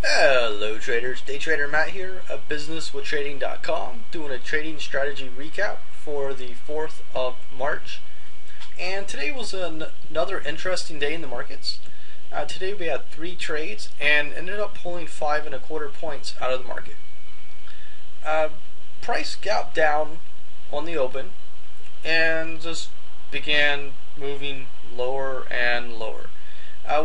Hello traders, Day Trader Matt here of businesswithtrading.com, doing a trading strategy recap for the 4th of March. And today was another interesting day in the markets. Today we had 3 trades and ended up pulling 5.25 points out of the market. Price gapped down on the open and just began moving lower and lower.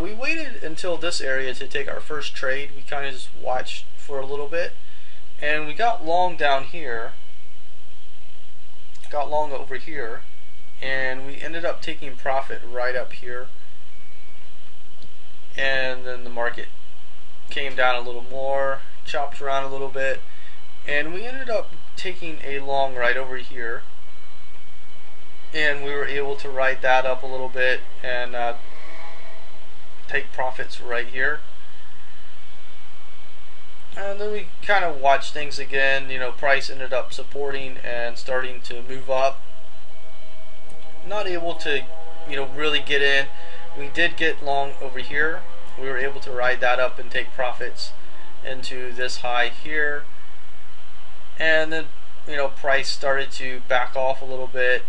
We waited until this area to take our first trade. We kind of just watched for a little bit, and we got long down here, got long over here, and we ended up taking profit right up here. And then the market came down a little more, chopped around a little bit, and we ended up taking a long right over here, and we were able to ride that up a little bit and take profits right here. And then we kind of watched things again. Price ended up supporting and starting to move up. Not able to really get in. We did get long over here. We were able to ride that up and take profits into this high here. And then price started to back off a little bit,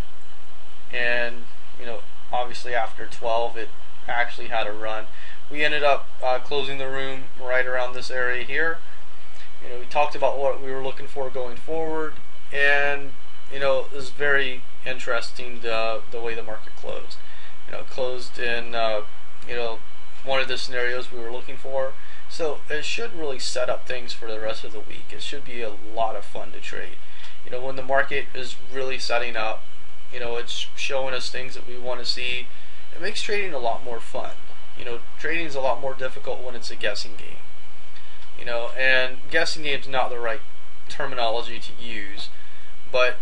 and obviously after 12 it actually had a run. We ended up closing the room right around this area here. We talked about what we were looking for going forward, and it was very interesting the way the market closed. It closed in one of the scenarios we were looking for. So it should really set up things for the rest of the week. It should be a lot of fun to trade. When the market is really setting up, it's showing us things that we want to see. It makes trading a lot more fun. Trading is a lot more difficult when it's a guessing game. And guessing game is not the right terminology to use, but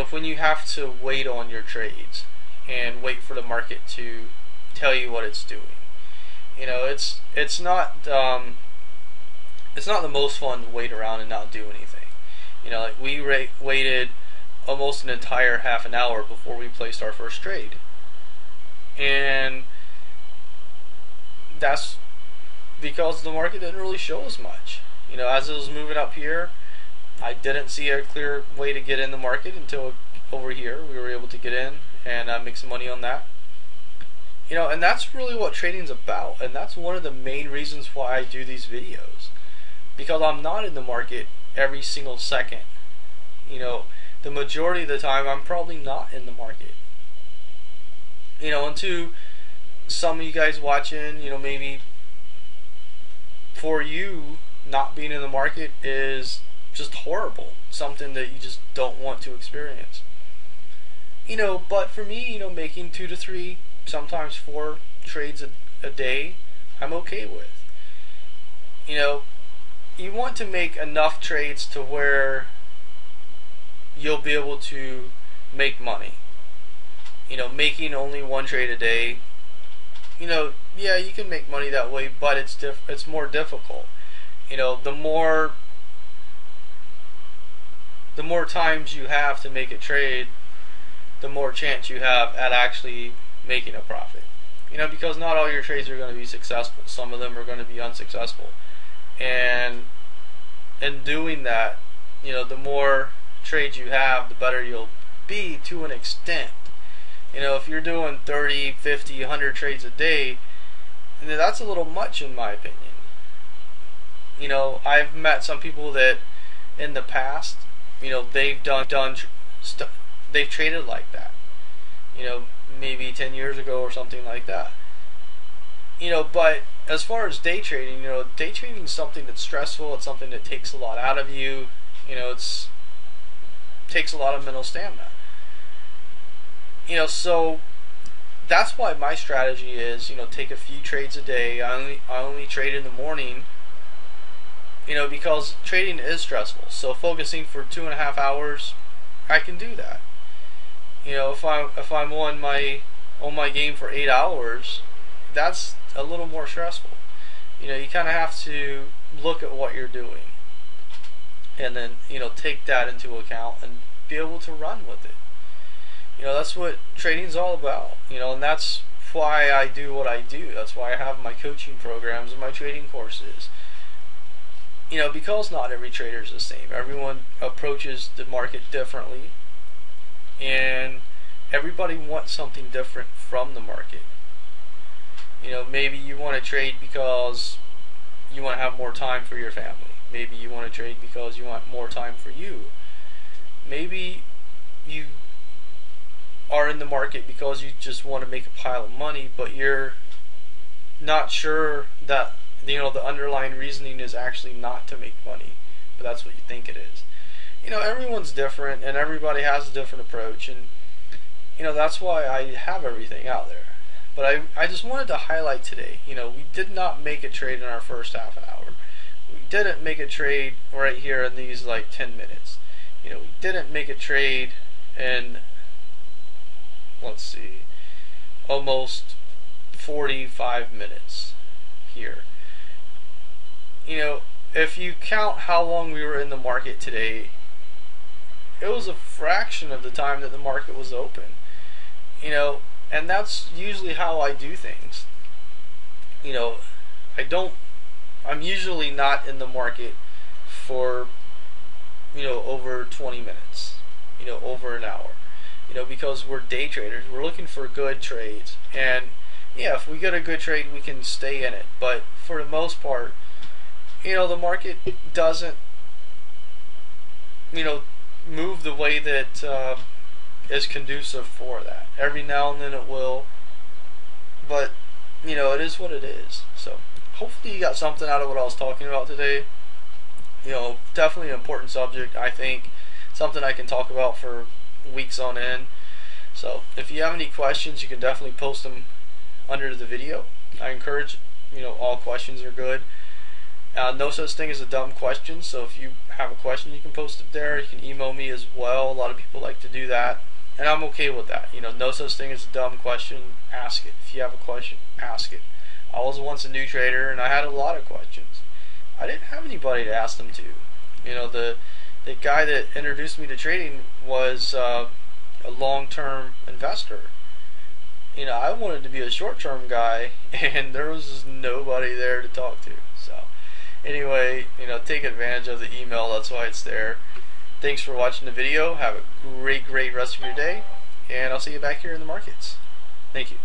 when you have to wait on your trades and wait for the market to tell you what it's doing, it's not the most fun to wait around and not do anything. Like we waited almost an entire half an hour before we placed our first trade, and that's because the market didn't really show us much. As it was moving up here, I didn't see a clear way to get in the market until over here we were able to get in and make some money on that. And that's really what trading's about, and that's one of the main reasons why I do these videos, because I'm not in the market every single second. The majority of the time I'm probably not in the market. And to some of you guys watching, maybe for you, not being in the market is just horrible, something that you just don't want to experience. But for me, making 2 to 3, sometimes 4 trades a day, I'm okay with. You want to make enough trades to where you'll be able to make money. Making only 1 trade a day, yeah, you can make money that way, but it's more difficult. The more times you have to make a trade, the more chance you have at actually making a profit. Because not all your trades are going to be successful. Some of them are going to be unsuccessful. And in doing that, the more trades you have, the better you'll be to an extent. If you're doing 30, 50, 100 trades a day, that's a little much in my opinion. I've met some people that in the past, they've they've traded like that. Maybe 10 years ago or something like that. But as far as day trading, day trading is something that's stressful. It's something that takes a lot out of you. It takes a lot of mental stamina. So that's why my strategy is, take a few trades a day. I only trade in the morning, because trading is stressful. So focusing for 2.5 hours, I can do that. If I'm on my game for 8 hours, that's a little more stressful. You kind of have to look at what you're doing, and then take that into account and be able to run with it. That's what trading's all about. And that's why I do what I do. That's why I have my coaching programs and my trading courses. because not every trader is the same. Everyone approaches the market differently, and everybody wants something different from the market. Maybe you want to trade because you want to have more time for your family. Maybe you want to trade because you want more time for you. Maybe you are in the market because you just want to make a pile of money, but you're not sure that the underlying reasoning is actually not to make money, but that's what you think it is. Everyone's different, and everybody has a different approach, and that's why I have everything out there. But I just wanted to highlight today, we did not make a trade in our first half an hour. We didn't make a trade right here in these 10 minutes. We didn't make a trade in, let's see, almost 45 minutes here. If you count how long we were in the market today, it was a fraction of the time that the market was open. And that's usually how I do things. I'm usually not in the market for, over 20 minutes, over an hour, because we're day traders. We're looking for good trades. And yeah, if we get a good trade, we can stay in it. But for the most part, the market doesn't, move the way that is conducive for that. Every now and then it will, but it is what it is. So hopefully you got something out of what I was talking about today. Definitely an important subject. I think something I can talk about for weeks on end. So if you have any questions, you can definitely post them under the video. I encourage, all questions are good. No such thing as a dumb question, so if you have a question, you can post it there. You can email me as well. A lot of people like to do that, and I'm okay with that. No such thing as a dumb question. Ask it. If you have a question, ask it. I was once a new trader, and I had a lot of questions. I didn't have anybody to ask them to. The guy that introduced me to trading was a long-term investor. I wanted to be a short-term guy, and there was just nobody there to talk to. So anyway, take advantage of the email. That's why it's there. Thanks for watching the video. Have a great rest of your day, and I'll see you back here in the markets. Thank you.